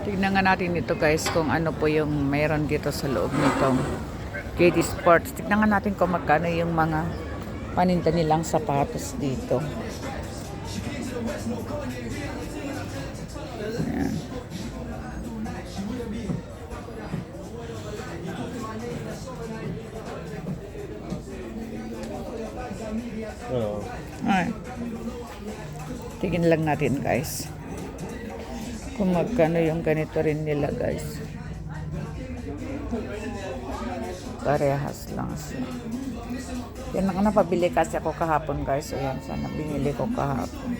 Tignan nga natin dito guys kung ano po yung mayroon dito sa loob nitong KD Sports. Tignan nga natin kung magkano yung mga paninda nilang sapatos dito. Ayan. Ay. Tignan lang natin guys kung magkano yung ganito rin nila guys. Parehas lang siya. Yan ang napabili kasi ako kahapon guys. Ayan, sana binili ko kahapon.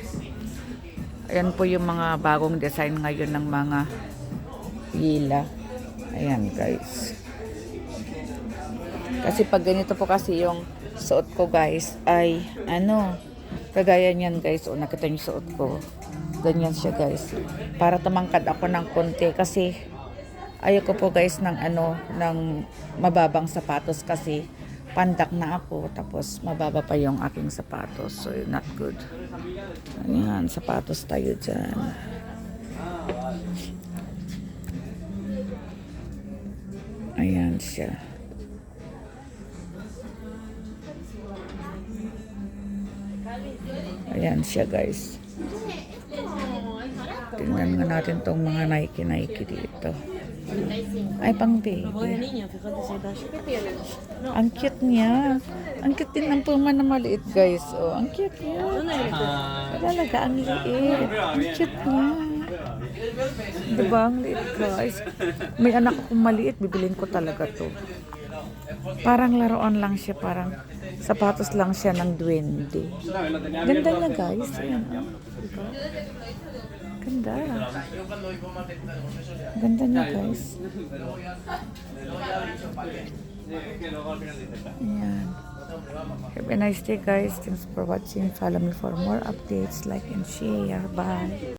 Ayan po yung mga bagong design ngayon ng mga hila. Ayan guys. Kasi pag ganito po kasi yung suot ko guys ay ano, kagaya niyan guys. O nakita niyo suot ko. Ganyan siya guys. Para tumangkad ako ng konti kasi ayoko po guys ng ano, ng mababang sapatos kasi pandak na ako tapos mababa pa yung aking sapatos. So not good. Ayan, sapatos tayo dyan. Ayan siya. Ayan siya guys. Tingnan nga natin tong mga Nike dito. Ay, pang baby. Ang cute niya. Ang cute din ng Puma na maliit guys. Oh, ang cute niya. Talaga, ang liit. Ang cute niya. Diba, ang liit guys. May anak akong maliit, bibilin ko talaga to. Parang laruan lang siya, parang sapatos lang siya ng duwende. Ganda niya guys. Ayan, oh. Diba? Ganda. Ganda niya guys. Ayan. Have a nice day guys. Thanks for watching. Follow me for more updates. Like and share. Bye.